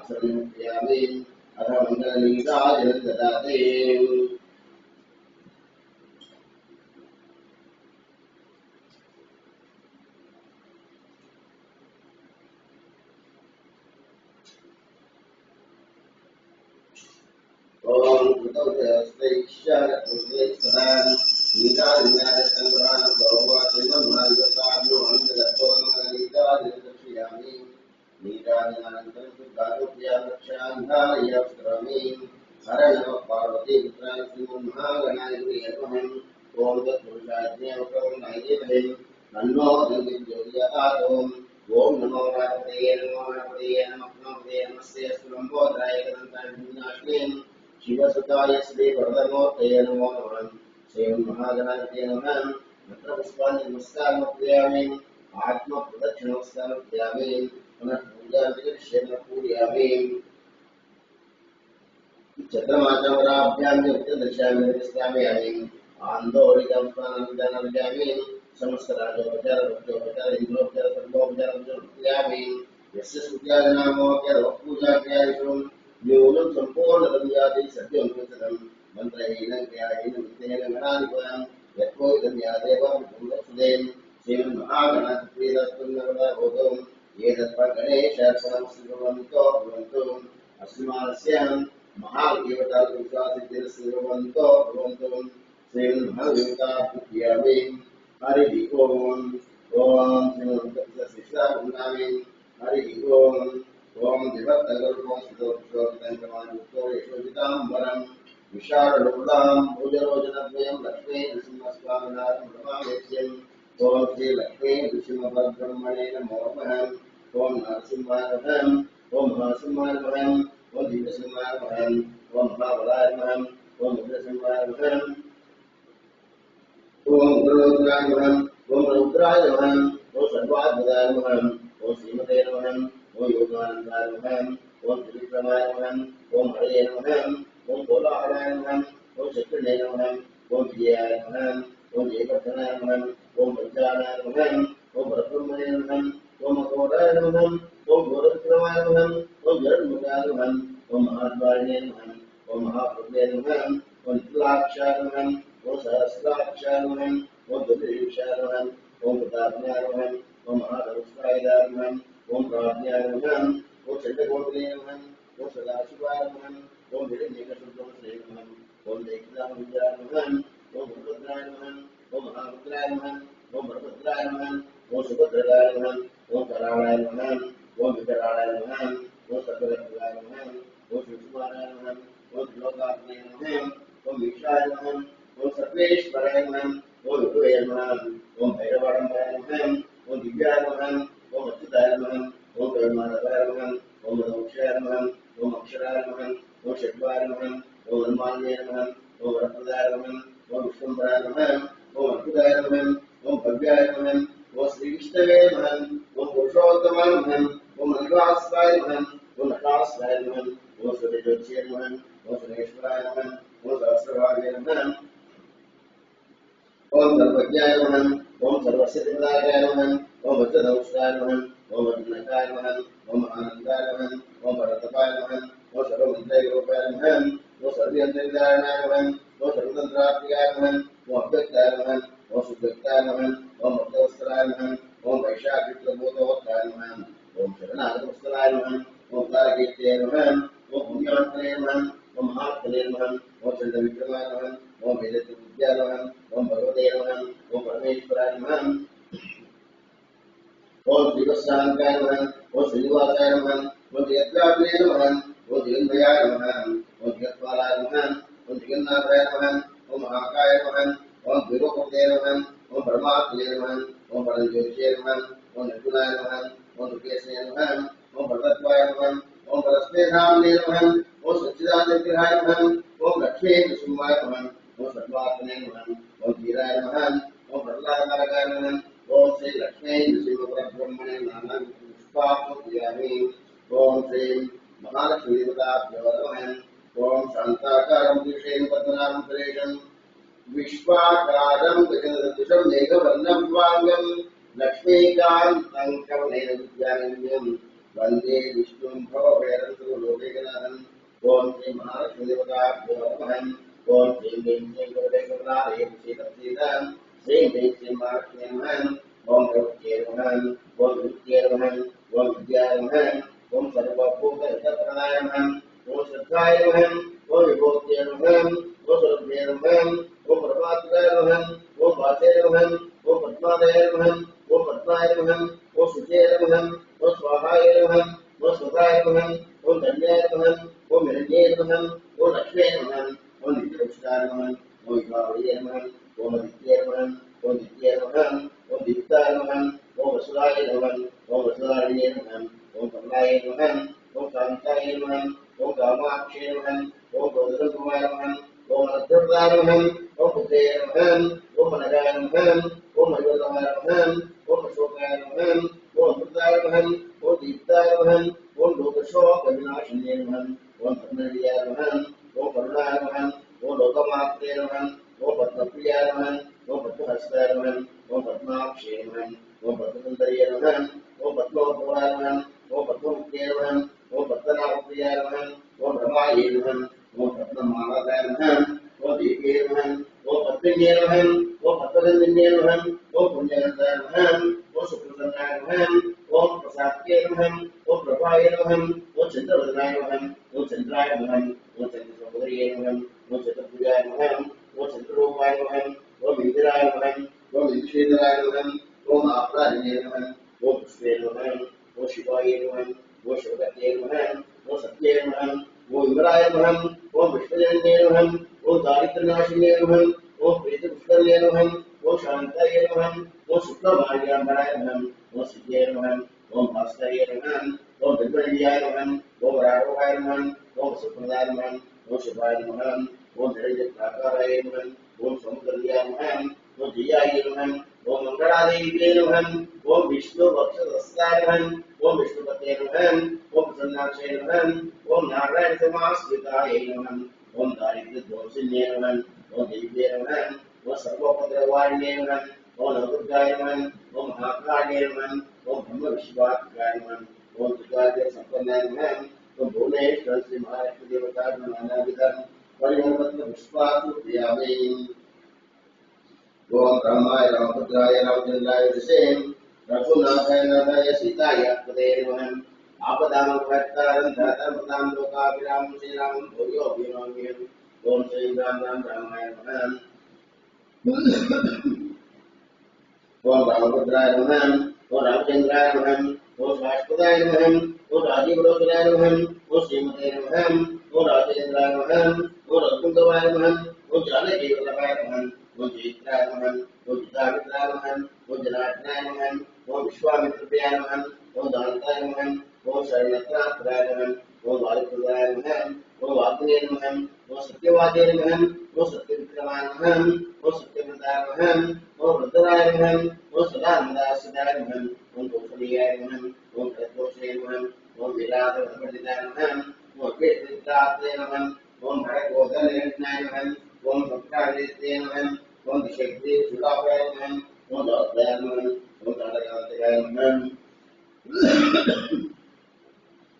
समर्पयामि अथ मङ्गलनीराजनं ददाति ओम कृतौस्त्रैश्चारपुत्रैस्तदान नीराजनादसंग्रहानं भगवान् नीराजनादक्षियामि नीराजनानन्तरं सुधारोप्यामक्षान्धारयस्त्रामि हर नमः पार्वती पुत्राय श्रीमन्महागणाधिपतये नमः ओम तत्पुरुषाय नमो ज्योतिर्ज्योतिर्यात् ओम नमो गणपतये नमस्ते स्वयंभूताय तदन्ताय शिवसुताय श्री वरदमूर्तये नमो नमः श्रीमन्महागणाधिपतये नमः मंत्रपुष्पाणि नमस्कारमर्पयामि आत्मप्रदक्षिणमस्कारमर्पयामि पुनः पूजां पूजयामि चक्रमाचवराभ्यां दर्शयामि आन्दोलितं समस्तराजोपचार भक्तोपचार इंद्रोपचार सर्वोपचार पूजयामि यस्य सूर्यानामोपचार पूजाभ्यादिषु न्यूनं सम्पूर्णं याति सत्यं कृतं मन्त्रहीनं क्रियाहीनं विद्येन गणाधिपं यत्कोविदं यादेव सुदेव श्रीमन्महागणाधिपतिर्नवदा एतत्पगणेशार्पणं श्रीभगवन्तो अस्मास्य महादेवता विश्वासिद्धिर्भवन्तो भवन्तु श्रीमन्महादेवताभ्यामि हरिः ओम् ओम श्रीमन्महादेवताभ्यामि हरिः ओम् ओम दिवत्तगर्भं सुतोषोतङ्कमायुक्तो यशोजिताम्बरं विशाललोलां भुजरोचनद्वयं लक्ष्मी नृसिंहस्वामिनाथं नमाम्यहम् ओम श्री लक्ष्मी नृसिंहपरब्रह्मणे नमो नमः ओम नरसिंहाय नमः ओम नरसिंहाय नमः ओम दिव्यसिंहाय नमः ओम महाबलाय नमः ओम रुद्रसिंहाय नमः ओम रुद्राय नमः ओम रुद्राय नमः ओम सर्वाद्भुताय नमः ओम श्रीमते नमः ओम योगानंदाय नमः ओम त्रिविक्रमाय नमः ओम हरये नमः ओम कोलाहलाय नमः ओम चक्रणे नमः ओम विजयाय नमः ओम जयवर्धनाय नमः ओम पंचानाय नमः ओम परब्रह्मणे नमः ओम अघोराय नमः ओम घोरविक्रमाय नमः ओम जगन्मुखाय नमः ओम महाद्वारिणे नमः ओम महाप्रभुवे नमः ओम निखिलाक्षाय नमः ओम सहस्राक्षाय नमः ओम दुर्दीक्षाय नमः ओम प्रतापनाय नमः ओम महाधनुष्ठाय नमः ओम प्राज्ञाय नमः ओम चंद्रकोटले नमः ओम सदाशिवाय नमः ओम हिरण्यकशिपुत्रे नमः ओम देवतामविद्याय नमः ओम रुद्राय नमः ओम महारुद्राय नमः ओम भद्राय नमः ओम सुभद्राय नमः ओम कराळाय नमः ओम विकराळाय नमः ओम सर्वरक्षाय नमः ओम शिवकुमाराय नमः ओम त्रिलोकाग्ने नमः ओम ईशाय नमः ओम सर्वेश्वराय नमः ओम विभवे नमः ओम भैरवाडम्बराय नमः ओम दिव्याय नमः ओम अच्युताय नमः ओम करुणाधराय नमः ओम मोक्षाय नमः ओम अक्षराय नमः ओम षड्वाय नमः ओम हनुमान्ये नमः ओम वरप्रदाय नमः ओम विष्णुम्बराय नमः ओम अद्भुताय नमः ओम भव्याय नमः ओम श्रीविष्णवे नमः ओम पुरुषोत्तमाय नमः ओम निवासाय नमः ओम नटास्वाय नमः ओम सूर्यज्योत्स्ये नमः ओम सुरेश्वराय नमः ओम सहस्रभागे नमः ओम सर्वज्ञाय नमः ओम सर्वसिद्धिप्रदाय नमः ओम वज्रधनुष्ठाय नमः ओम वज्रनकाय नमः ओम आनन्दाय नमः ओम भरतपाय नमः ओम सर्वमन्त्रैरूपाय नमः ओम सर्वयन्त्रविदारणाय नमः ओम सर्वतन्त्रात्मिकाय नमः ओम अव्यक्ताय नमः ओम सुव्यक्ताय नमः ओम भक्तवत्सलाय नमः ओम वैशाखित्रभूतवत्ताय नमः ओम शरणागतवत्सलाय नमः ओम तारकेत्ये नमः ओम पुण्यात्मने नमः ओम महात्मने नमः ओम चन्द्रविक्रमाय नमः ओम वेदविद्याय नमः ओम भगवते नमः ओम परमेश्वराय नमः ओम श्रीवत्सांकाय नमः ओम श्रीनिवासाय नमः ओम जगद्व्यापिने नमः ओम जगन्मयाय नमः ओम जगत्पालाय नमः ओम जगन्नाथाय नमः ओम महाकाय नमः ओम विरूपते नमः ओम परमात्मने नमः ओम परमज्योतिषे नमः ओम निर्गुणाय नमः ओम दुर्गेशने नमः ओम भरतत्वाय नमः ओम परस्मेधाम्ने नमः ओम सच्चिदानन्दविग्रहाय नमः ओम लक्ष्मी नृसिंहाय नमः ओम सर्वात्मने नमः ओम धीराय नमः ओम प्रह्लादकारकाय नमः ओम श्री लक्ष्मी नृसिंहपरब्रह्मणे नाना पुष्पापूजयामि ओम श्री महालक्ष्मी देवताभ्यो नमः ओम शान्ताकारं दिशेन पद्मनाभं सुरेशं विश्वाकारं गजनदृशं मेघवर्णं वाङ्गं लक्ष्मीकान्तं कमलेन विद्यारण्यं वन्दे विष्णुं भवभैरवं श्रीनाथाय नमः ओम श्रद्धाय नमः ओम विभूत्यै नमः ओम सुरभ्ये नमः ओम प्रभाताय नमः ओम वाचे नमः ओम पद्मादय नमः ओम पद्माय नमः ओम शुचे नमः ओम स्वाहाय नमः ओम स्वधाय नमः ओम धन्याय नमः ओम हिरण्ये नमः ओम लक्ष्मे नमः ओम नित्यपुष्टाय नमः ओम विभावये नमः ओम नित्ये नमः ओम नित्ये नमः ओम दीप्ताय नमः ओम वसुदाय नमः ओम वसुदाय नमः ओम कमलाय नमः ओम कांताय नमः ओम कामाक्षे नमः ओम गौतमकुमार नमः ओम अनन्तराय नमः ओम पुत्रे नमः ओम मनगाय नमः ओम मयोधराय नमः ओम अशोकाय नमः ओम अमृताय नमः ओम दीप्ताय नमः ओम लोकशोकविनाशिने नमः ओम धर्मवीर्याय नमः ओम करुणाय नमः ओम लोकमात्रे नमः ओम पद्मप्रियाय नमः ओम पद्महस्ताय नमः ओम पद्माक्षे नमः ओम पद्मसुन्दर्ये नमः ओम पद्मोद्भवाय नमः ओम पद्ममुख्ये नमः ओम पद्मनाभप्रियाय नमः ओम रमायै नमः ओम पद्ममालाय नमः ओम दीप्ये नमः ओम पद्मिन्ये नमः ओम पद्मनन्दिन्ये नमः ओम पुण्यनन्दाय नमः ओम सुप्रसन्नाय नमः ओम प्रसाद्ये नमः ओम प्रभाय नमः ओम चन्द्रवदनाय नमः ओम चन्द्राय नमः ओम चन्द्रसहोदर्ये नमः ओम चतुर्भुजाय नमः ओम चन्द्ररूपाय नमः ओम इंदिराय नमः ओम इंद्रशेखराय नमः ओम आपराजिने नमः ओम पुष्पे नमः ओम शिवाय नमः ओम शिवगते नमः ओम सत्ये नमः ओम विमलाय नमः ओम विष्णुजन्ये नमः ओम दारिद्र्यनाशिने नमः ओम प्रीतिपुष्करणे नमः ओम शान्ताय नमः ओम शुक्लमार्याम्बराय नमः ओम सिद्धे नमः ओम भास्कराय नमः ओम बिल्वलियाय नमः ओम राघवाय नमः ओम सुप्रदाय नमः ओम शिवाय नमः ओम निरंजनाकाराय नमः ओम सौंदर्याय नमः ओम जियाय नमः ओम मंगलादेव्ये नमः ओम विष्णु वक्षस्थाय नमः ओम विष्णुपते नमः ओम प्रसन्नाक्षे नमः ओम नारायण समाश्रिताय नमः ओम दारिद्र्यध्वंसिन्ये नमः ओम देव्ये नमः ओम सर्वोपद्रवारिणे नमः ओम नवदुर्गाय नमः ओम महाकाले नमः ओम ब्रह्म विश्वात्मकाय नमः ओम दुर्गादेव संपन्नाय नमः ओम भुवनेश्वर श्री महालक्ष्मी देवता नानाविधं परिमलपत्र पुष्पाकृत्यामि ओम रामाय रामभद्राय रामचंद्राय दिशे रघुनाथाय नाथाय सीताय पदे नमः आपदां भक्तारं धातमतां लोकाभिरामं श्रीरामं भूयो अभिनमाम्यहम् ओम श्री राम रामाय नमः ओम रामभद्राय नमः ओम रामचंद्राय नमः ओम शाश्वताय नमः ओम राजीवलोचनाय नमः ओम श्रीमते नमः ओम राजेन्द्राय नमः ओम रघुकुंदवाय नमः ओम जानकीवल्लभाय नमः ओम जयित्राय नमः ओम जितामित्राय नमः ओम जनार्दनाय नमः ओम विश्वामित्रप्रियाय नमः ओम दानताय नमः ओम शरणत्राय नमः ओम वायुपुत्राय नमः ओम वाग्देवाय नमः ओम सत्यवादे नमः ओम सत्यविक्रमाय नमः ओम सत्यव्रताय नमः ओम रुद्राय नमः ओम सदानंदाय नमः ओम कौशल्याय नमः ओम प्रदोषे नमः ओम विराटपंडिताय नमः ओम वेदांताय नमः ओम भरतगोदरनाय नमः ओम भक्ताय नमः ओम दिशक्ति सुलाभाय नमः ओम दाताय नमः ओम तारकांताय नमः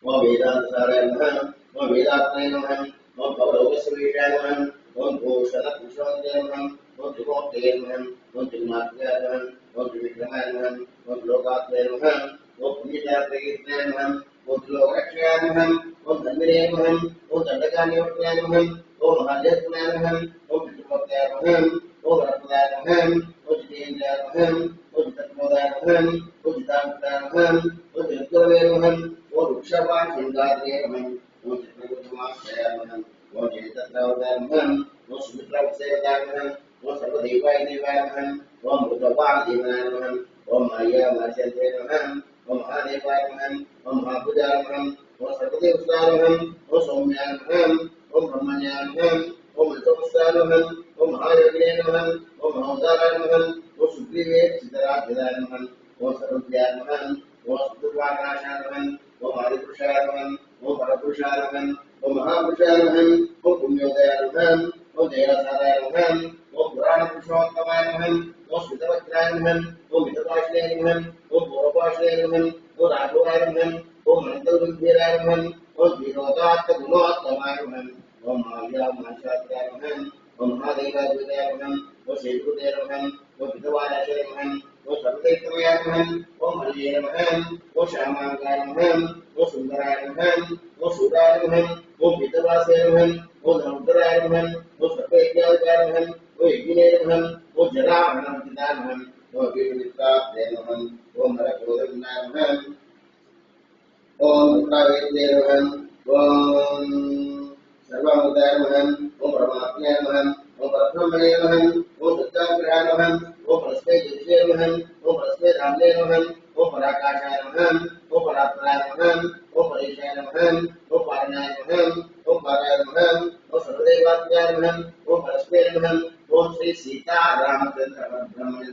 ओम वेदांताय नमः ओम वेदात्माय नमः ओम गौरवस्वीषाय नमः ओम भूषणभूषणाय नमः ओम त्रिमूर्तये नमः ओम त्रिमात्राय नमः ओम त्रिविक्रमाय नमः ओम लोकात्मने नमः ओम पुण्यजातकीर्तने नमः ओम त्रिलोकरक्षाय नमः ओम धन्विने नमः ओम दण्डकानिवर्तनाय नमः ओम महादेवनाय नमः ओम पितृपत्याय नमः ओम रत्नाय नमः ओम जितेन्द्राय नमः ओम जितत्मोदाय नमः ओम जितामित्राय नमः ओम जगद्गुरवे नमः ओम वृक्षपाणिसिंहासने नमः ओम चित्रकूटमाश्रयाय नमः ओम जयतत्रावताय नमः ओम सुमित्रावसेवताय नमः ओम सर्वदेवाय देवाय नमः ओम भूतवानदेवाय नमः ओम माया माचन्द्रे नमः ओम महादेवाय नमः ओम महाभुजाय नमः ओम सर्वदेवताय नमः ओम सौम्याय नमः ओम ब्रह्मण्याय नमः ओम विष्णुपस्ताय नमः ओम महायोगिने नमः ओम महोदराय नमः ओम सुग्रीवे सिद्धराजधाय नमः ओम सर्वज्ञाय नमः ओम सुदुर्वाकाशाय नमः ओम आदिपुरुषाय नमः ओम परपुरुषाय नमः ओम महापुरुषाय नमः ओम पुण्योदयाय नमः ओम जयासाराय नमः ओम पुराण पुरुषोत्तमाय नमः ओम स्मितवक्त्राय नमः ओम मितभाषणे नमः ओम गौरभाषणे नमः ओम राघवाय नमः ओम अनन्तविद्याय नमः ओम वीरोदात्तगुणोत्तमाय नमः ओम माया महाशास्त्राय नमः ओम महादेवाय नमः ओम श्रीगुरुदेवाय नमः ओम पितवाराय नमः ఓ సర్వదైత్యమయ నమః ఓం హరియే నమః ఓ శ్యామాంగాయ నమః ఓ సుందరాయ నమః ఓ శూరాయ నమః ఓ పీతవాసాయ నమః ఓ ధనుధరాయ నమః ఓ సర్వయజ్ఞాయ నమః ఓ యజ్ఞినే నమః ఓ జరామరణపితాయ నమః ఓ వీరవిత్తాయ నమః ఓం నరకోదరుణాయ నమః ఓం రుద్రావేద్యే నమః ఓం సర్వముదాయ నమః ఓం పరమాత్మనే నమః ఓం పరబ్రహ్మణే నమః ఓం దత్తాగ్రహాయ నమః ఓం పరస్మై జ్యోతిషే నమః ఓం పరస్మై ధామ్నే నమః ఓం పరాకాశాయ నమః ఓం పరాత్మనాయ నమః ఓం పరేశాయ నమః ఓం పారణాయ నమః ఓం పారాయ నమః ఓం సర్వదేవాత్మాయ నమః ఓం పరస్మై నమః ఓం శ్రీ సీతారామచంద్ర పరబ్రహ్మణే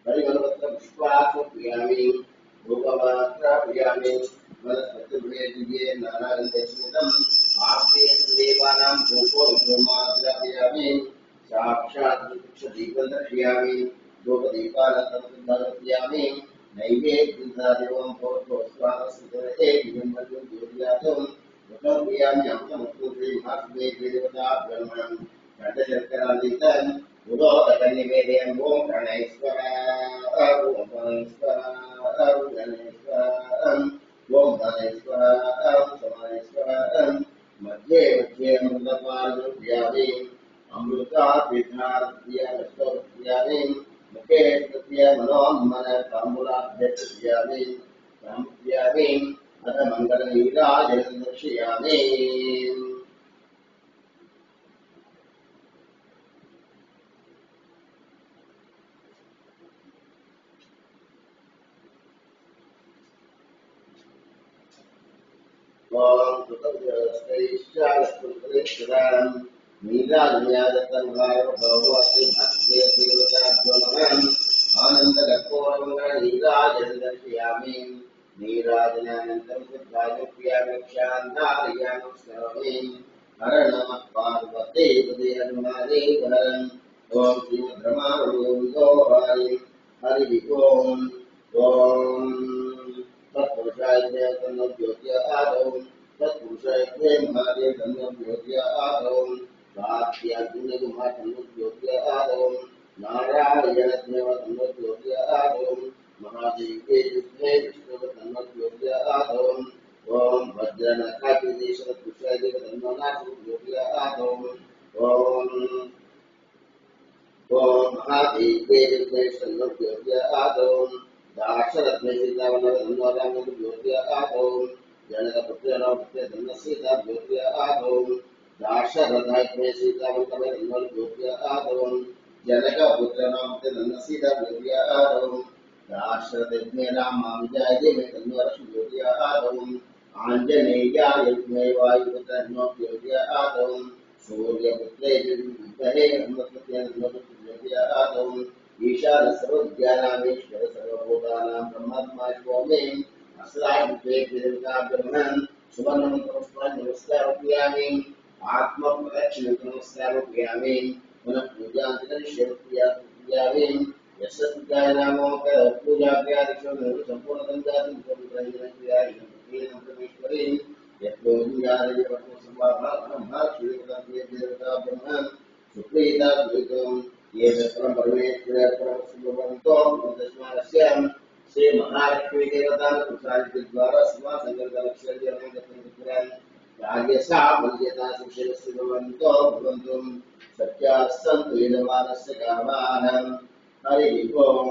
పరిమళవత్ర పుష్పాక్షప్రియామి భూపవాత్రాప్రియామి వనస్పతిభ్యే నానాగంధస్మితం ఆప్యేదేవానాం భూపో విష్ణుమాద్రాప్రియామి సాక్షాత్ దీపం దర్శయామి ధూపదీపానందమర్పయామి నైవేద్యం భోస్వామస్మితే విజంబం జ్యోతియాతం ఉపక్రియామి అమృతముక్తి మహాత్మే దేవతాభ్యర్మణం కంఠశర్కరాదితం ఉదోదకనివేదయం ఓం ప్రణైశ్వర ఓం ప్రణైశ్వర ఓం గణేశ్వర ఓం ధనేశ్వర ఓం సమానేశ్వర మధ్యే మధ్యే అమృతపాలయామి అమృతాభిధార్యామి ముఖే కృత్య మనోన్మన తాంబూలాభ్యర్పయామి సంప్యామి అథ మంగళనీరాజనం దర్శయామి ఓం కృతజ్ఞైశ్చాలస్కృతేశ్వరం నీరాజన్యాదత్తంగారభగవద్భక్తిదేవతాభ్యో నమః ఆనందకర్పూరంగా నీరాజనం దర్శయామి నీరాజనానంతరం శుద్ధాజప్యామి క్షాంతారయామి స్మరామి హర నమః పార్వతే హృదయన్మాదేవహరం ఓం శ్రీమద్రమాణో హరి ఓం ఓం तत्पुरुषाय तन्नो ज्योतिः आदौ तत्पुरुषाय महादेव तन्नो ज्योतिः आदौ साक्षात्पुण्यगुहा तन्नो ज्योतिः आदौ नारायणदेव तन्नो ज्योतिः आदौ महादेवे विष्णुवे विष्णुवे तन्नो ज्योतिः आदौ ओम वज्रनखादिदेशव पुरुषाय तन्नो ज्योतिः आदौ ओम महादेवे विष्णुवे तन्नो ज्योतिः आदौ दाक्षरत्ने सीतावल्लभ ज्योतिः आदौ जनकपुत्रेण धन्न सीता ज्योतिः आदौ दाक्षरथात्मे सीतावल्लभ ज्योतिः आदौ जनकपुत्रेण धन्न सीता ज्योतिः आदौ दाक्षरथात्मे रामानुजाय तन्नो ज्योतिः आदौ आञ्जनेयाय वायुपुत्र ज्योतिः आदौ सूर्यपुत्रे विद्महे ब्रह्मपुत्रे ज्योतिः आदौ ईशान सर्वज्ञानामीश्वर सर्वभूतानां ब्रह्मात्मा स्वामी अस्राज्ञे देवताभ्यर्मन् सुवर्णमन्त्रस्मरन् नमस्कारयामि आत्मप्रदक्षिणं नमस्कारयामि पुनः पूजान्तरिष्यामि यस्य पूजाय नामोकर पूजाभ्यादिषु सम्पूर्णसञ्जातं परमेश्वरी यत्पूजादिवत्सम्भावना श्रीदेवताभ्यर्मन् सुप्रीता द्वितम् ये परम परमेश्वर परमशिवंतो दशमानस्याम श्री महालक्ष्मी देवता पुरुषार्थी द्वारा समा संकल्प लक्ष्य जन्मगतपुराण भाग्यसा मल्यता शिवशिवंतो भवन्तुम सत्यासंतु यजमानस्य कामानं हरि ओम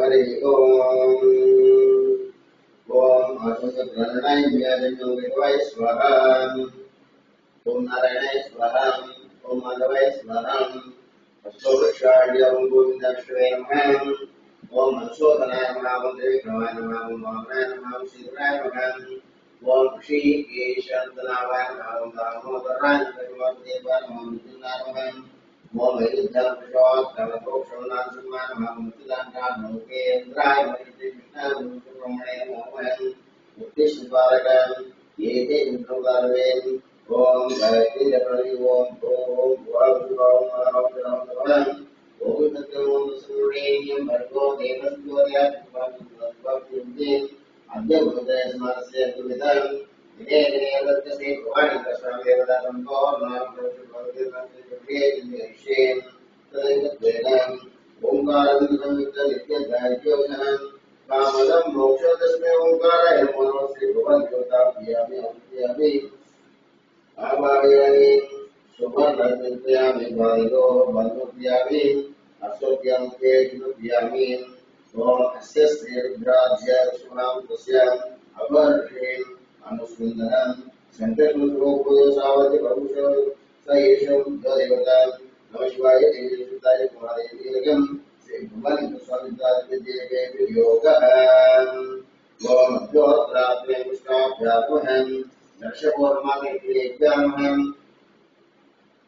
हरि ओम ओम आत्मसप्रणय व्याजन्य स्वाहा ओम नारायणाय स्वाहा ओम माधवाय स्वाहा अष्टोक्षाढ्य ओम गोविंदाक्षरे नमः ओम मनसोधनाय नमः ओम देविक्रमाय नमः ओम वामनाय नमः ओम श्रीधराय नमः ओम ऋषिकेशन्तनावाय नमः ओम दामोदराय नमः ओम देवाय नमः ओम नित्याय नमः ओम वैरुद्ध्यप्रचोदकवतोक्षणाय नमः ओम मुक्तिदाताय नमोकेन्द्राय कृष्णाय सुब्रह्मण्य नमः मुक्तिस्वारकाय येते इंद्रकार्ये ओम गायत्री जपरि ओम ओम ओम तत्त्वं सूर्येयं भर्गो देवस्य यात्वाक्यन्ते अद्य भूते स्मरस्य कुमितं दिने दिने वर्तते भवानि तस्मादेवदातं तोर्नां प्रचुरभवते निश्चयेन तदैवत्वेन ओंकारं नित्यध्याययोजनं कामदं मोक्षदस्मै ओंकाराय नमो श्री भगवद्गीताप्रियामि अप्रियामि आवाहयामि सुवर्णकृत्यामि भायो बन्धुप्रियामि अशोक्यं तेजनुप्रियामि ओम अस्य श्रीरुद्राज्य विष्णुनां तस्याम् अवर्षेण अनुस्मन्दनं शङ्करपुत्रोपदेशावति बहुशो स एषं देवता नमः शिवाय देवीसुताय कुमारदेवीरगं श्री भुवनेश्वरस्वामित्रादिदेवे योगः ओम अभ्योत्रात्मे पुष्पाभ्यात्महं दर्शपूर्णमादित्यामहं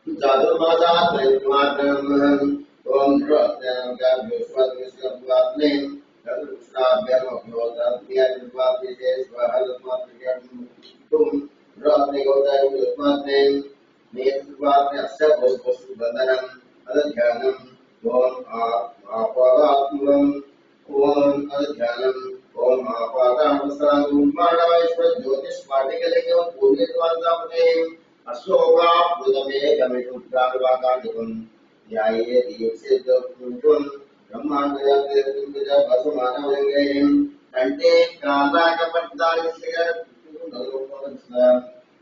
चातुर्मासात्मैकमात्रम् ओम ध्रुवज्ञानकाभ्योस्वात्मे चतुर्पुष्टाभ्यामभ्योताभ्यात्मवाप्यते स्वाहात्मात्म्यं ध्रुवज्ञे गौताभ्योस्वात्मे नेत्रवाप्य अस्य भोस्वसुबन्धनम् अदध्यानम् ओम आपादात्मम् ओम अदध्यानम् ओम आपादात्मसानुमानवैश्वर ज्योतिष्पाटिकलिंगं पूर्णित्वान्तापते अशोकाप्लुतमे गमिषुद्रावाकादिकं ध्याये दीक्षितपुरुषं ब्रह्माण्डयात्रिपुञ्जः वसुमानवलिङ्गैः कण्ठे कालाकपट्टालिश्रियः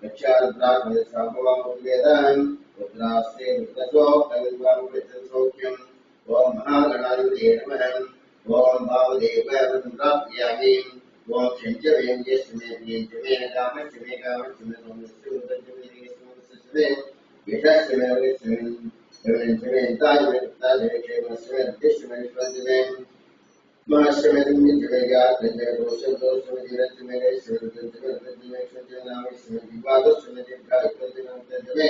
यक्षारुद्राक्षसाम्भवामुद्वेदं रुद्रास्ते रुद्रशोक्तविद्वामुपृच्छन् ओम महागणाधिपतये नमः ओम भावदेवाय रुद्राप्यामि ओम शञ्चवें यस्मे प्रियञ्चवेन कामश्चमे कामश्चमे सोमश्चमे यशस्मे विष्णुवे ताजमे ताजमे क्षेमस्मे दिष्टमे महाश्रमे नित्यमे ज्ञातमे दोषं दोषमे धीरत्मे श्रीरत्मे रत्मे संजनामिस्मे विवादस्मे दीर्घायुत्मे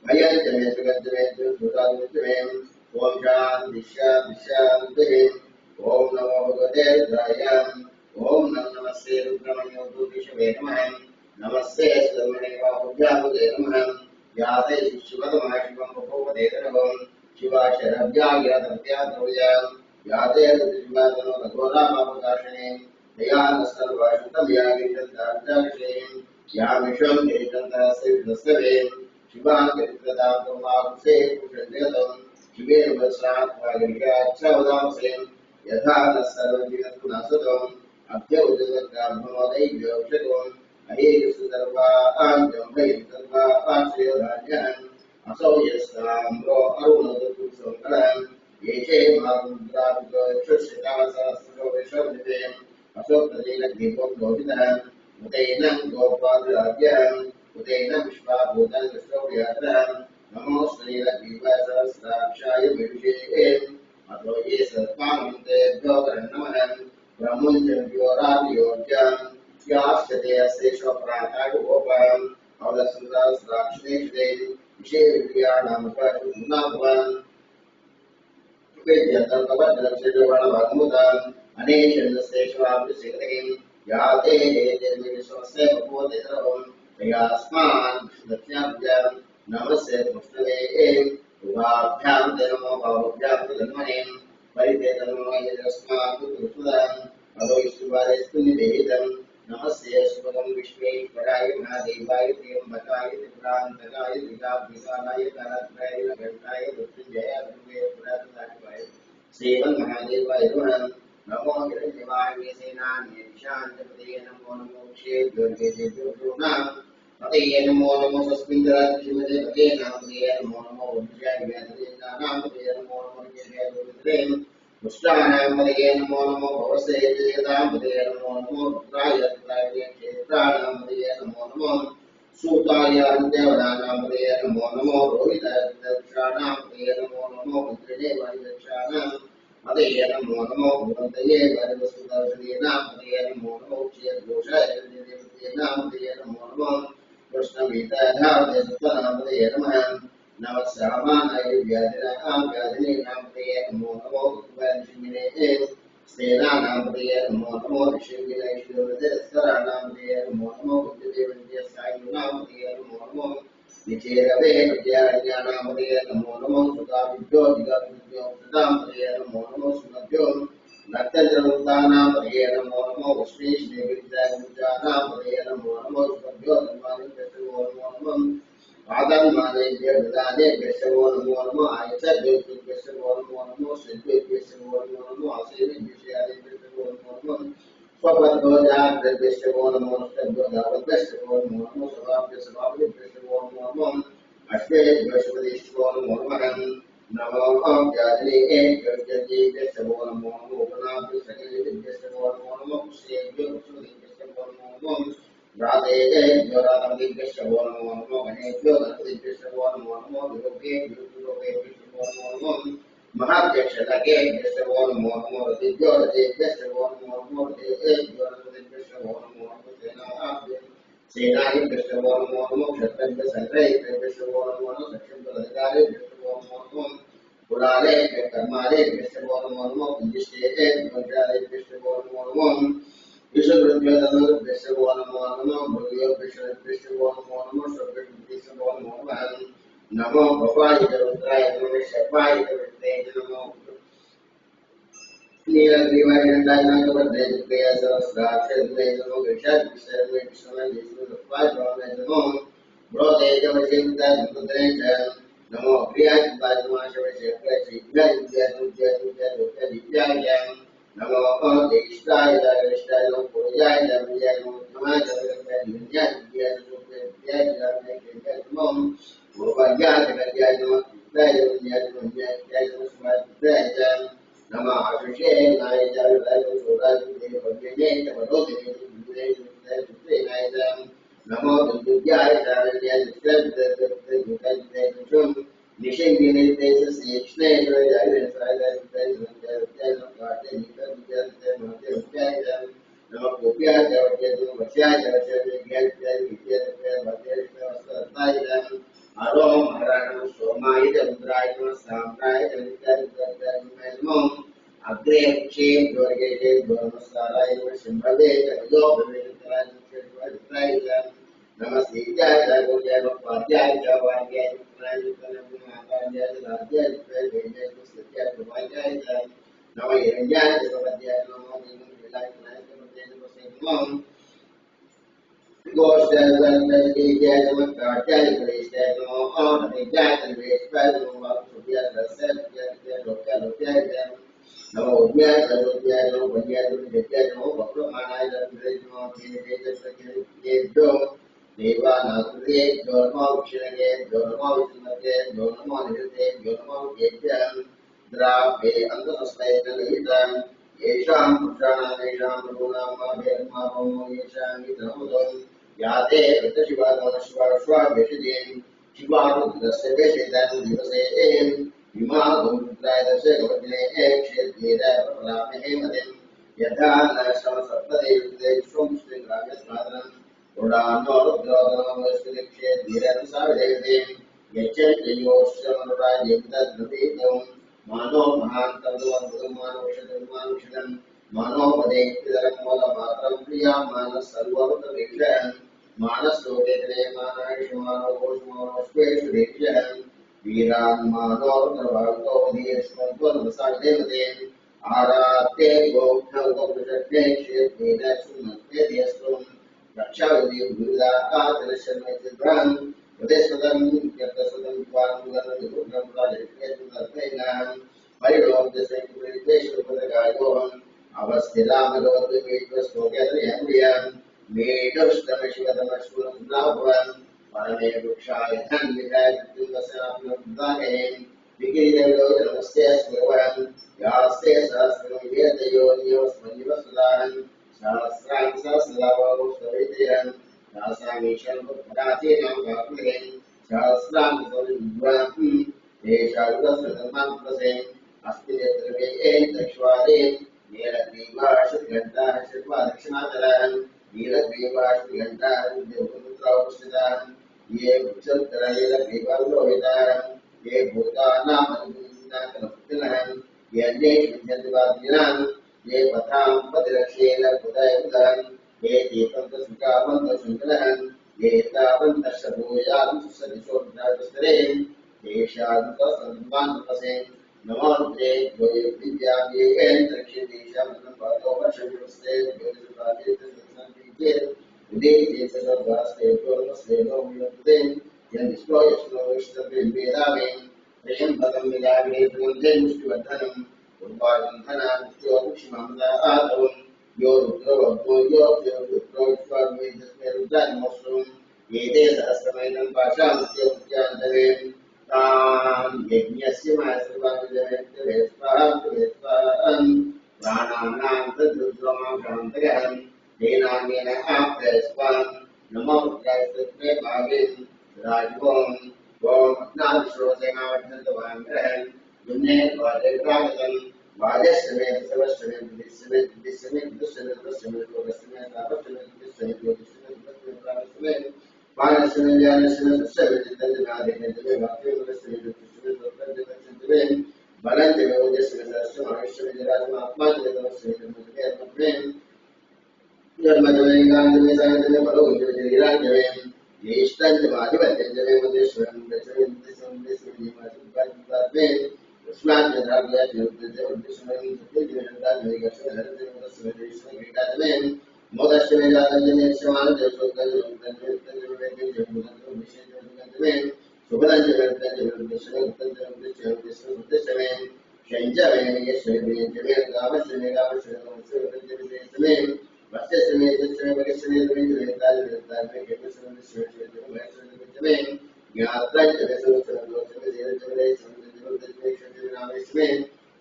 भयन्तमे सुगन्धमे सुधात्मे ओम शांति शांति शांति ओम नमो भगवते रुद्राय ओम नमस्ते रुद्रमण्योपदेशवे नमः नमस्ते सुब्रह्मण्य बाहुभ्यामुदे नमः याते शिवतमः शिवं भगवदेतनवं शिवाशरभ्यायातभ्याद्रव्यां याते शिवातनो भगवदामापदाशने दयानस्तर्वाशुतं यागिषन्ताक्षें यामिषं चैतन्तस्य शिवान् गरित्रदातमाकुसे पुषद्यतं शिवेन वत्सात्वागिरिकाच्छवदांसेन यथा न सर्वजगत्पुनासतम् अभ्यौजगत्काभ्यमदैव्योक्षतम् अहेयसुदर्वाञ्जं भयन्तर्वाञ्चयोधान्यहम् असौ यस्ताम्रो अरुणदपुरुषोत्तरम् ये चे मारुद्राभिगोक्षुषितासहस्रविश्वविदेयम् अशोक्तजेन दीपं लोहितः उदैनं गोपालराज्यम् उदैन विश्वाभूतं विश्वव्याघ्रम् नमो श्रीलक्ष्मीसहस्राक्षाय विषये अतो ये सर्वान्तेभ्यो नमः ब्रह्मण्यो राजयोज्ञं याश्चते अस्येष्वप्राणाय गोपाम् अवदसुराक्षेषे विषयविद्यानां प्रचुनाभवन् वेद्यन्तर्कवद्रक्षेषवर्णभागमुदाम् अनेशन्नस्येष्वाभिषेकं याते देवीश्वस्य भगवतेतरवम् तयास्मान् दक्षिणाभ्यां नमस्ते कृष्णवे उभाभ्यां नमो बाहुभ्यां जन्मने परिते नमो यस्मात् कृष्णदाम् अलोयिष्टुवारेस्तु निवेदितं नमस्ते शुभं विश्वेश्वराय महादेवाय त्र्यम्बकाय त्रिपुरान्तकाय त्रिकाभिकालाय कालत्राय घण्टाय मृत्युञ्जयाय दुर्गेश्वराय श्रीमन्महादेवाय नमो हिरण्यवाय सेनान्ये शान्तपदये नमो नमो क्षेभ्योर्गेभ्यो पतये नमो नमो तस्मिन्द्राक्षिमते पते नामदे नमो नमो वज्राय व्याधरे नामदे नमो नमो जय पुष्टानामदये नमो नमो भवसे जयदामदये नमो नमो रुद्राय रुद्राय क्षेत्राणामदये नमो नमो सूताय अन्त्यवनानामदये नमो नमो रोहितानामदये नमो नमो मन्त्रिणे वायुक्षाणामदये नमो नमो भूतये वरवसुदर्शनेनामदये नमो नमो क्षेत्रघोषाय नामदये नमो नमो कृष्णगीतानामदये नमः नमः श्यामानाय व्याधिने नामदये नमो नमो उत्पन्नशिमिने सेनानामदये नमो नमो ऋषिविने शिवदस्करानामदये नमो नमो बुद्धिदेवन्य सायुनामदये नमो नमो निचेरवे विद्यारण्यानामदये नमो नमो सुताविद्यो दिगविद्यो सुतामदये नमो नमो सुमद्यो नक्तजलवृतानामदये नमो नमो विष्णुश्रीविद्यानामदये नमो नमो सुमद्यो धर्मादित्यो नमो नमो आदन्मानेभ्य विदानेभ्यश्च नमो नमो आयतभ्यश्च नमो नमो सिद्धेभ्यश्च नमो नमो आसेनेभ्यश्च नमो नमो स्वपद्भोजाभ्यश्च नमो नमोस्तभ्योदावभ्यश्च नमो नमो सभाभ्यश्च नमो अश्वेभ्यश्च नमो नमः नमो व्याधिनेभ्यश्च नमो नमो उपनाभ्यश्च नमो नमो कुशेभ्यश्च नमो नमो राधेभ्यो राधेभ्यश्च नमो नमो गणेभ्यो गणपतिभ्यश्च नमो नमो विलोकेभ्यश्च नमो नमो महाध्यक्षलकेभ्यश्च नमो नमो रतिभ्यो रतेभ्यश्च नमो नमो रतेभ्यो रतिभ्यश्च नमो नमो सेनाभ्यश्च नमो नमो क्षत्रभ्यश्च नमो नमो सक्षमपदाधिकारिभ्यश्च नमो नमो कुलालेभ्यः कर्मालेभ्यश्च नमो नमो कुञ्जिष्ठेभ्यश्च नमो नमो विश्वगुरुभ्यश्च नमो नमो भूयोभ्यश्च नमो नमो सर्वेभ्यश्च नमो नमः नमो भवाय रुद्राय नमो शर्वाय नमो नीलग्रीवाय नंदाय नागवद्रे दुर्गया सहस्राक्षरे नमो विषाद्विषर्वे विष्णुवाय नमो ब्रोधे जवचिन्ता नमुद्रे च नमो प्रियाय दिव्याय नमो देष्टाय देष्टाय नमो पूजाय जय नमो धमाय जय नमो भोगाय जगत्याय नमो जय नमः आशुषे नाय जय सोदाय देवज्ञे तमोदे नाय नमो दिव्याय चारण्याय नित्यं निषेधिने श्रेष्ठे जय नमः गोप्याय जय वच्याय जय आरो महाराणा सोमाय रुद्राय साम्राय नमो अग्रे क्षे द्वर्गे नमस्काराय सिंहवे जयो भवेत्राय नमः सीताय गोजाय पाद्याय वाद्याय पुत्राय नमः राज्याय वेदाय सत्याय प्रभायाय नमः यज्ञाय भगवद्याय नमः विलाय नमः गोष्ठाय नमः काट्याय गणेशाय नमः अनित्याय गणेशाय नमः सुभ्याय दस्याय लोक्याय नमो उद्याय नमो वन्याय नमो वक्रमाणाय नमो तेजस्वभ्यो देवानागुरेभ्यो नमो विष्णुभ्यो नमो विष्णुभ्यो नमो निरुतेभ्यो नमो येभ्यः द्राव्ये अन्तरस्तैर्निहितं येषां पुत्राणां येषां प्रभूनां माभेर्माभो येषां वितनोदं याते ऋतशिवागमशिवाश्वाभ्यषितीं शिवारुद्रस्य वेषितं दिवसे विमागुरुद्राय दश गवज्ञे क्षेत्रेण प्रपलामहे मतिं यथा न श्रमसप्तदेवते विश्वमुष्टिग्राम्यस्मादनं पुराणो रुद्रोदनमस्तिक्षे धीरनुसारदेवते यच्चयोश्रमनुराजेतद्भवेदं मानो महान्तर्मानुषदं मानोपदेक्तिदरं मूलमात्रं प्रिया मानः सर्ववृतवीक्षः मानस्तोतेतने मानायुष्मानोषमानोष्वेषु दीक्षः वीरान् मानोर्नभागतो धीयस्मत्वनमसादेवते आरात्ये गोघ्नौपनिषद्ये क्षेत्रेण सुमत्येद्यस्त्वं रक्षाविधि गुरुदाकाचलशर्मचिद्रान् प्रदेशदं यत्तसदं द्वारमुदनविभुग्नं प्राजयत्वेतुदर्थैनां परिणोद्यसैकुलेश्वरपदगायोहम् अवस्थितामलोद्यमेश्वस्तोक्यत्रयम्रियम् मेढुष्टमशिवतमश्वरं परमे वृक्षाय धन्विधाय कृत्युवसनात्मदाये विकिरीदयो नमस्ते स्मृवहं यास्ते सहस्रं वेदयो नियमस्मन्निव सुदाहं सहस्रां सहस्रदावो सवितयं यासामीशं पराचीनं वाकुलें सहस्रां सविद्वां येषारुदस्मृतमां प्रसें अस्ति यत्रवेये दक्ष्वादे नीलग्रीवाशुघण्टाः शिल्पा दक्षिणाचलान् नीलग्रीवाशुघण्टाः देवपुत्रावस्थितान् ये वृक्षत्रयेलग्रीवालोहितान् ये भूतानामनुपुनाकलपुतिनः ये अन्येषु विद्यन्तिवादिनान् ये पथां पतिरक्षेण पुदयपुतान् ये दीपन्तसुखावन्तशङ्करः ये तावन्तः शभूयां सुसदिशोऽग्राजस्तरे तेषान्तसन्मानपसे नमोऽन्ते द्वये विद्यां ये एन्तरिक्षेतेषां पादो वर्षविवस्ते ज्योतिषपादेतसंसन्तीते उदेते सर्वास्ते पूर्वस्ते लोमियन्ते यन्निष्ठो यष्णो विष्णवे वेदामे त्र्यम्बकं विदामे त्र्यम्बे मुष्टिवर्धनं उर्वागन्धनां मुष्टिवर्क्षिममदातवं यो रुद्रो यो रुद्रो विश्वमेधस्मे रुद्रानमोऽस्तुं एते सहस्रमेनं पाशामुद्योत्यान्तरे यज्ञस्य महस्वाहां प्राणानां तद्रुद्रमाभ्रान्तरहं तेनान्येन आप्तस्वां नमो रुद्राय भागे राजवों ओम अज्ञातश्रोतेनावर्धन्तवाङ्ग्रहं युम्ने वादेवागतं वादेशमे सर्वश्रमे दिशमे दिशमे दिशमे दिशमे लोकस्मे तापस्मे दिशमे ज्योतिषमे दिशमे प्राणस्मे पानस्मे ज्ञानस्मे दशमे चित्तज्ञानेन्द्रिये वाक्येन्द्रिये दिशमे बलञ्जमे ओजस्मे सहस्रम आयुष्यमे जरात्मा आत्माज्ञेतमस्मे धर्मज्ञे धर्मज्ञे गान्धमे सायन्मे बलोज्ञे लीलाज्ञे येष्टञ्जमाधिपत्यञ्जमे मदेश्वरं दशमे दिशमे दिशमे निमासुद्धात्मे उष्माज्ञधाभ्य ज्योतिर्जय उद्दिश्यमे सत्यज्ञानदात्मे गच्छनहरते मदस्मे देशमे क्रीडात्मे मोदस्मे जातञ्जमे क्षमानते सुगन्धमे शुभदञ्जमे उद्दिश्यमे उद्दिश्यमे शञ्जमे यश्वमे गावश्यमे गावश्यमे वस्यस्मे यश्वमे वगस्यमे द्विजमे ताजमे केवस्यमे विश्वेश्वमे ज्ञात्रञ्जमे सुरक्षमे देवजमे समुद्रजमे नामेश्वमे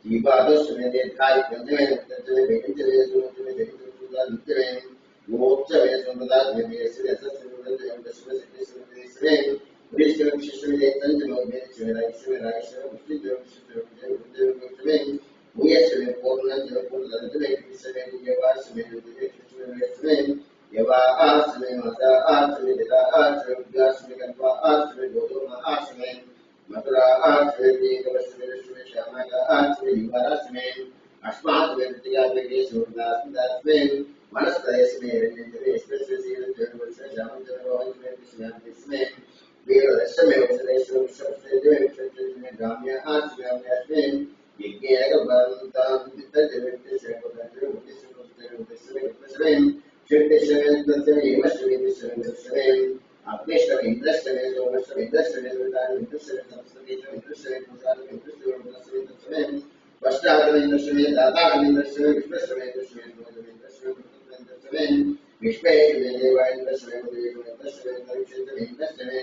जीवादस्मे दीर्घाय पंचमे तज्जमे बेंजमे सुरक्षमे जगतसुदानित्यमे मोक्षमे संपदात्मे देशमे सत्सुरक्षमे दशमे सिद्धेश्वमे पुरीश्वमे विशेषमे तंजमे उमेश्वमे रायश्वमे रायश्वमे मुष्टिश्वमे भूयश्वमे पूर्णज्ञमे पूर्णज्ञमे कृष्णमे दिव्यवाश्वमे दिव्यकृष्णमे यवाश्वमे माता आश्वमे दिता आश्वमे उद्याश्वमे कल्पा आश्वमे गोधूमा आश्वमे मथुरा आश्वमे दीर्घवश्वमे विश्वमे श्यामका आश्वमे युवाश्वमे अश्वाश्वमे प्रतिगात्मे केशवदास्मे मनस्तयस्मे रञ्जने स्पृश्यसीलज्जनवत्समे श्यामजने रोहन्मे कृष्णास्मे वीरदशमे वसुदेश्वमे विश्वस्तेजमे विश्वस्तेजमे गाम्य आश्वमे अम्याश्वमे यज्ञेकबन्तां वित्तजमे वित्तशमे पतञ्जमे उद्दिश्यमे षट्दशमे तत्समे यमश्वमे विश्वमे विश्वमे अग्निश्वमे इन्द्रश्वमे सोमश्वमे इन्द्रश्वमे दुर्गाश्वमे इन्द्रश्वमे सरस्वतीश्वमे इन्द्रश्वमे पुरुषाश्वमे इन्द्रश्वमे रुद्रश्वमे तत्समे वष्ट्राश्वमे इन्द्रश्वमे दाताश्वमे इन्द्रश्वमे विश्वश्वमे इन्द्रश्वमे भोजमे इन्द्रश्वमे इन्द्रश्वमे विश्वेश्वमे देवा इन्द्रश्वमे बुधेश्वमे इन्द्रश्वमे तरुक्षेत्रमे इन्द्रश्वमे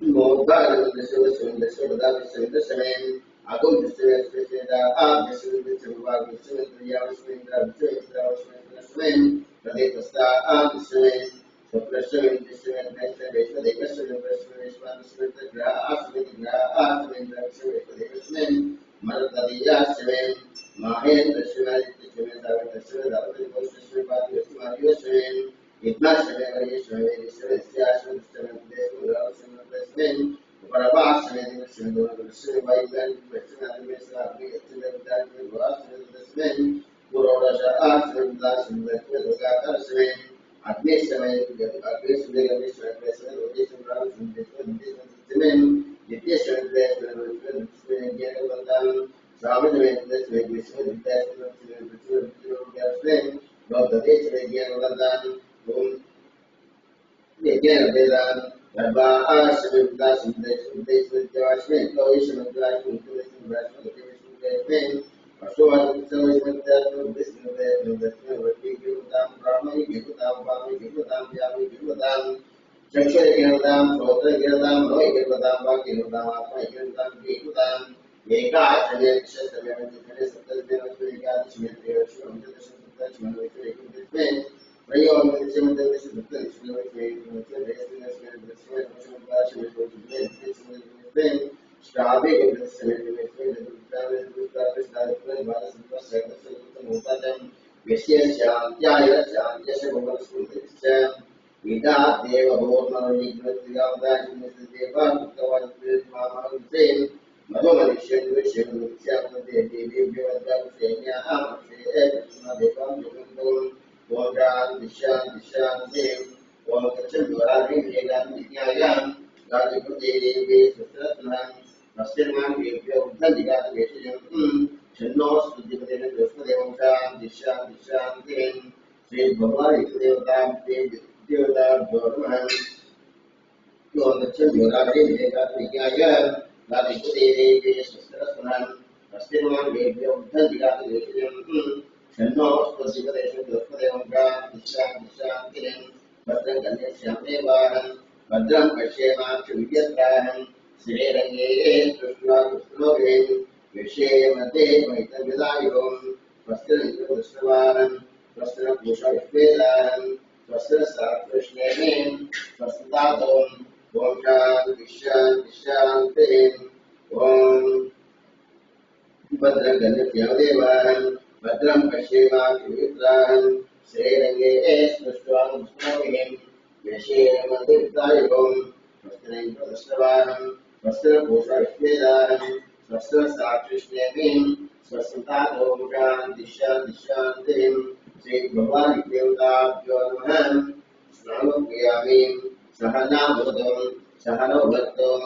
मोद्धारमे इन्द्रश्वमे इन्द्रश्वमे इन्द्रश्वमे आगम विश्वमे स्पेशेदा आप विश्वमे विश्वमे वाग विश्वमे त्रियावश्वमे इंद्रावश्वमे इंद्रावश्वमे इन्द्रश्वमे प्रदेशस्ता आप विश्वमे स्वप्रश्वमे विश्वमे नैश्वमे वैश्वदेकश्वमे प्रश्वमे विश्वाश्वमे तग्रह आश्वमे इंद्रावश्वमे वैश्वदेकश्वमे मरुतदीयाश्वमे माहेन्द्रश्वमे आदित्यश्वमे सावित्रश्वमे दावतरिपौरुषश्वमे पातिश्वमे आदिवश्वमे यज्ञाश्वमे वरीयश्वमे वेदिश्वमे स्याश्वमे विश्वमे देशमे रावश्वमे प्रश्वमे परवाश्वमे दिवश्वमे दोनवश्वमे वायुव्यानि विश्वमे आदिवेश्वमे अग्नियश्वमे विद्याश्वमे भवाश्वमे तदश्वमे पुरोडश आश्वमे विद्याश्वमे वैश्वमे दुर्गाकारश्वमे अग्निश्वमे अग्निश्वमे गणेश्वमे वैश्वमे रोगेश्वमे रावश्वमे देशमे नित्यश्वमे नित्यश्वमे विद्याश्वमे विश्वमे ज्ञानवन्तां सावित्रमे विद्याश्वमे विश्वमे विद्याश्वमे विश्वमे विद्याश्वमे लोकदेशमे ज्ञानवन्तां ओम यज्ञवेदां गर्भा आश्वमे विद्याश्वमे देशमे विद्याश्वमे कौशमे विद्याश्वमे विद्याश्वमे अशोभा विद्याश्वमे विष्णुवे विष्णुवे वृत्ति गिरुतां ब्राह्मणी गिरुतां वामी गिरुतां व्यामी गिरुतां चक्षुर्गीर्तां श्रोत्रगीर्तां मनोगीर्तां वाक्गीर्तां आत्मगीर्तां गीर्तां Ida deva bhorna deva Madhumanishan Vishan Nityanande Devi Vyavadam Senya Amashe Krishna Devam Yugandam Vondran Dishan Dishan Dem Vondacham Dvarari Vedan Vinyayam Radhipati Devi Sutratnam Nasirman Vivya Uddhaligat Veshayam Channos Tuddhipadena Krishna Devam Shan Dishan Dishan Dem Sri Bhagavad Devatam Devi Devatam Dvarman Vondacham Dvarari Vedan Vinyayam Radhipati Sustran, Pastiman, Gabriel, Tandigat, Gabriel, Shanos, Pasiparation, Gurpadeva, Dishan, Kirin, Badran Ganeshan, Devahan, Badram Kashema, Chuvyatran, Srerange, Krishna, Krishnorin, Vishamate, Maitavilayum, Pastran Krishnavan, Pastran Pusha Vedan, Pastran Krishnanin, Pastatum, Vomshan, Dishan, Tin, Om Bhadraganatyadevan Bhadram Pashiva Kivitran Srerange Esvastvam Snovim Yashemandirtayom Vastanim Pradashtavanam Vastra Posha Ishvedanam Vastra Sakshishnemim Svasantadom Dishan Sri Bhavani Devta Jyonaman Snanokiyamim Sahanabodam Sahanobhatam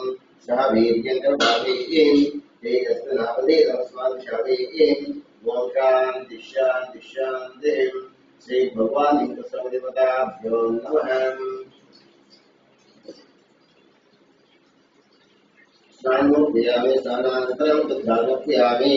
Sahaviryandrabhavim Tegasvanavadevasmadhishavim Dishan Dem Sri Bhavani Prasadevadabhyo Namaham Snanokiyami Snananataram Tadhanokiyami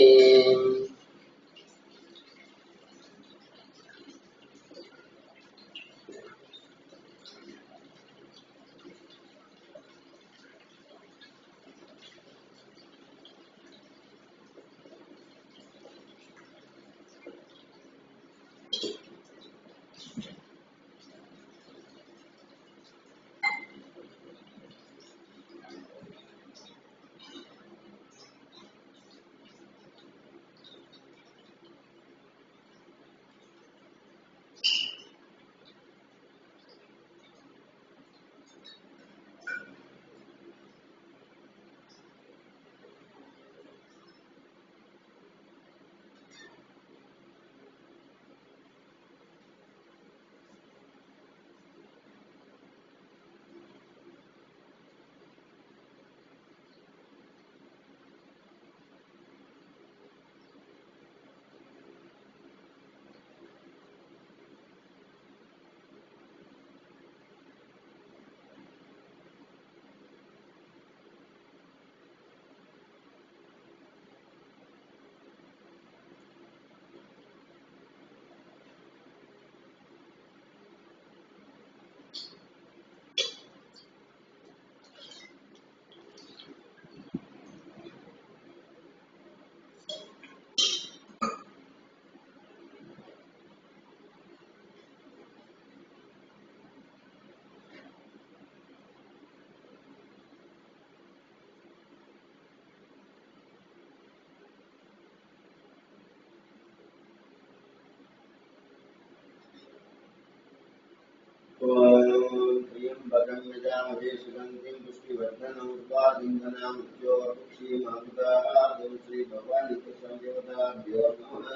Triambakam Yajamade Sugantim Pushtivardanam Urvadindhanam Mrityorakshimamruta Adam Sri Bhavani Prasadevadabhyo Namaha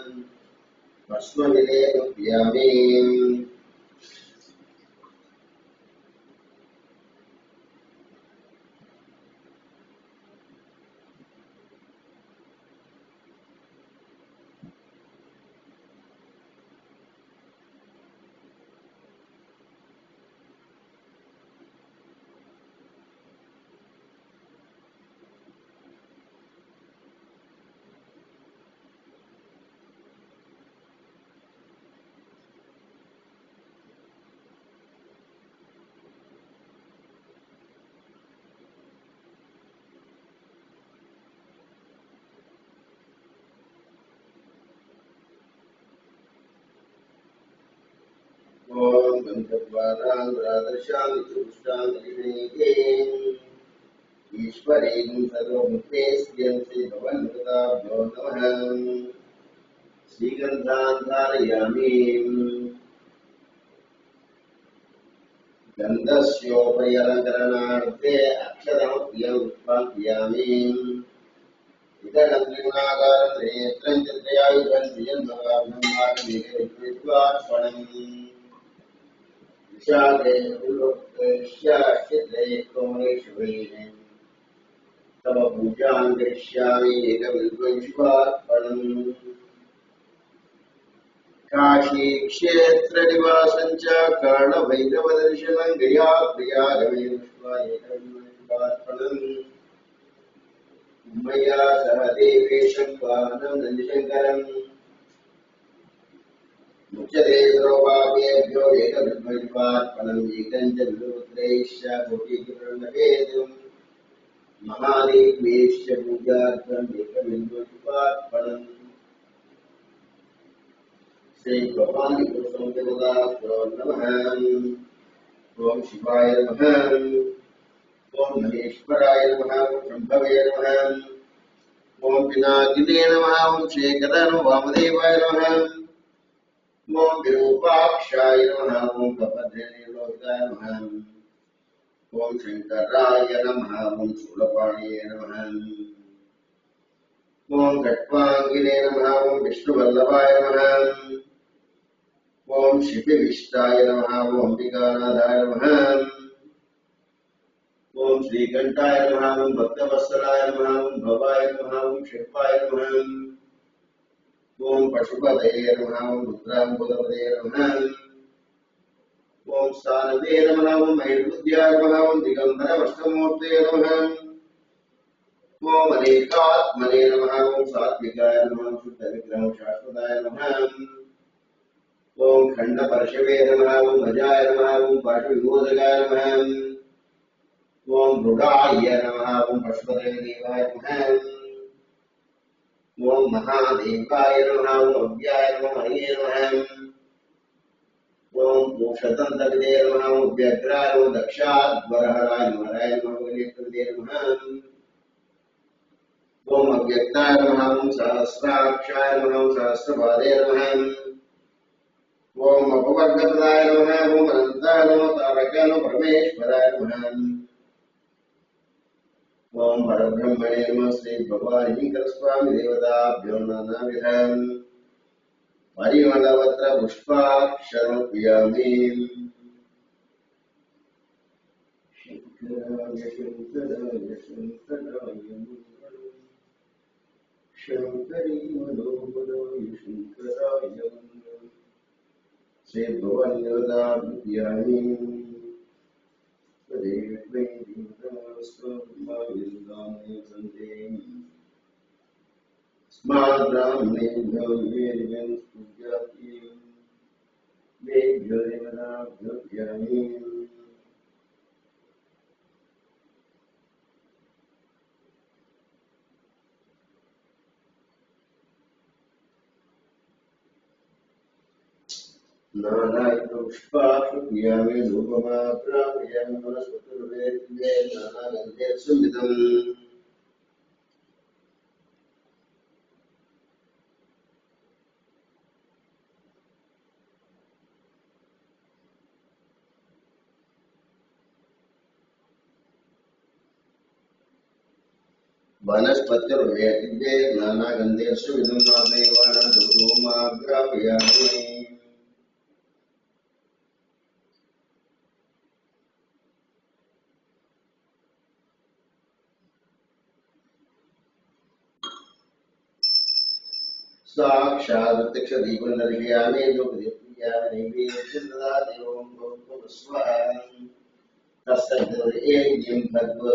Bhasmavideyapyami ओम गंधर्वानांध्रादर्शांतिपुष्टांतिनेके ईश्वरीं सर्वभूतेस्यं श्री भगवन्मृताभ्यो नमः श्रीगन्धान् धारयामि गन्धस्योपरि अलङ्करणार्थे अक्षरमप्रियं उत्पादयामि इदनत्रिगुणाकारं नेत्रं चन्द्रयायुधं श्रियन्मगाभं मार्गेकविद्वार्पणम् विशाले उल्लोकश्याश्चित्रे कोणेश्वरेण तव पूजां करिष्यामि एकविद्वंशुवार्पणम् काशी क्षेत्रनिवासं च कर्णभैरवदर्शनं गया प्रियागमे दृष्ट्वा एकविद्वंशुवार्पणम् मया सह देवेशं वाहनं नन्दशङ्करम् मुच्यते सर्वपापेभ्यो एकविद्वंशुवार्पणम् एकं च विदुपुत्रैश्च कोटिकिरणवेदम् महादेवेश्च पूजार्थम् एकविद्वंशुवार्पणम् श्री भगवान देवताभ्यो नमः ओम शिवाय नमः ओम महेश्वराय नमः ओम शंभवे नमः ओम पिनाकिने नमः ओम शेखराय वामदेवाय नमः ओम विरूपाक्षाय नमः ओम कपद्रेणलोहिताय नमः ओम शंकराय नमः ओम शूलपाणये नमः ओम खट्वांगिने नमः ओम विष्णुवल्लभाय नमः ओम शिपिविष्टाय नमः ओम अंबिकानाथाय नमः ओम श्रीकंठाय नमः ओम भक्तवत्सलाय नमः ओम भवाय नमः ओम शिवाय नमः ओम पशुपतये नमः ओम रुद्राम्बुदपतये नमः ओम स्थानवे नमः ओम महेशबुद्ध्याय नमः ओम दिगंबरवष्टमूर्तये नमः ओम अनेकात्मने नमः ओम सात्विकाय नमः ओम शुद्धविग्रह शाश्वताय नमः ओम खंडपर्शवे नमः ओम भजाय नमः ओम पाशुविमोदकाय नमः ओम मृगाय नमः ओम पशुपतये देवाय नमः ओम महादेवाय नमः ओम अव्याय नमः हरये नमः ओम मोक्षतन्तविदे नमः ओम व्यग्राय ओम दक्षाध्वरहराय नमः नेत्रविदे नमः ओम अव्यक्ताय नमः ओम सहस्राक्षाय नमः ओम सहस्रपादे नमः ओम अपवर्गप्रदाय नमः ओम अनन्ताय नमः तारकाय नमः परमेश्वराय नमः ओम परब्रह्मणे नमः श्री भगवानीकर स्वामी देवताभ्यो नानाविधम् परिमलवत्र पुष्पाक्षरमर्पयामि शङ्कराय शङ्कराय शङ्कराय शङ्करी मनोहराय शङ्कराय श्री भगवान्योदाभ्यामि तदेवै देवतास्त्वमाविन्दामे सन्ते स्माद्ब्राह्मणेभ्यो वेदिनं पूज्यामि वेद्यो देवताभ्यामि नानापुष्पाक्षुभ्यामि धूपमाप्रापयामि वनस्पतिर्वेद्ये नानागन्धे संविदम् वनस्पतिर्वेद्ये नानागन्धे संविदम् मामेवानां धूपमाप्रापयामि साक्षात् प्रत्यक्षदीपं दर्शयामि लोकदेवप्रियामि नैवेद्यं ददाति ओं भूर्भुवस्वः तत्सवितुर्वरेण्यं भर्गो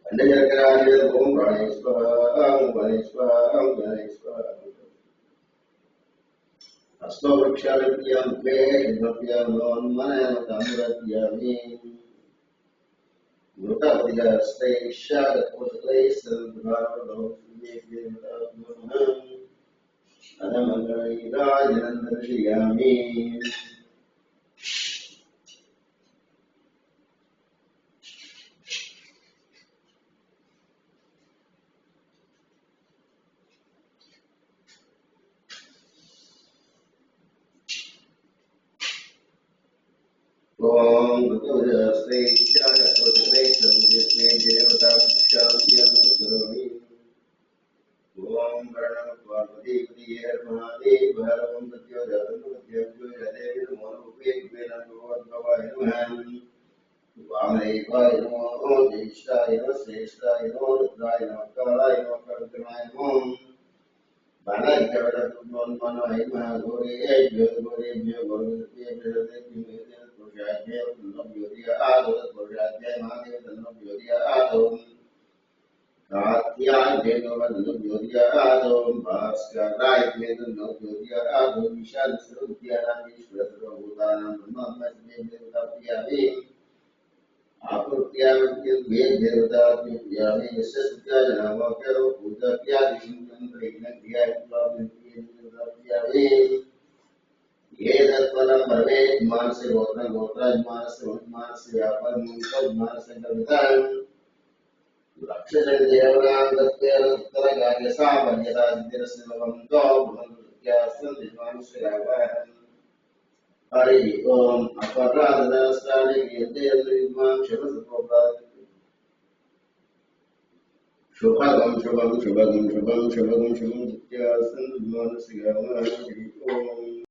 अन्नशर्कराय ओं प्राणे स्वाहा ओं वने स्वाहा ओं धने स्वाहा अस्मवृक्षालप्रियं द्वे शुभप्रियं नोन्मनयमतामुरप्रियामि अनमङ्गलैराजनन्दर्शयामि ॐ भगवते इत्यादि संयुक्ते देवता शान्तिं करोमि ॐ प्रणवपार्वतीपतिये महादेव भैरवं प्रत्योजातमुद्यव्योजदेवी नमो रूपेभ्ये नमो भगवाय नमः वामदेवाय नमो ज्येष्ठाय नमः श्रेष्ठाय नमो रुद्राय नमः कालाय नमः कर्दमाय नमः बालाज्ञवरतुन्मन्मनाय नमः घोरेभ्यो घोरेभ्यो घोरेभ्यो पुरुषाभ्यो तन्नोभ्योदय आदो पुरुषाभ्य महादेव तन्नोभ्योदय आदो कात्यायभ्यो तन्नोभ्योदय आदो भास्करायभ्यो तन्नोभ्योदय आदो विशालस्वरूप्यानां सर्वभूतानां ब्रह्मस्मेभ्यो तप्यामि आकृत्यावद्ये देवताभ्यामि यस्य सुत्याय नामकरो पूजाभ्यादिशुद्धं ये तत्फलं भवेत् मानसे गोत्राज्मानस्य मानस्य व्यापारमानस्य कवितां लक्ष्यदेवनां तत्तेन उत्तरकार्यसाफल्यता सिद्धिरस्यभवन्तो भवन्त्यास्तं विद्वांस्य व्यापारम् हरि ओम अपराधनास्तानि यद्यद्विद्वां शुभगं शुभं शुभगं शुभं शुभगं शुभं नित्यासन् विद्वांस्य हरि ओम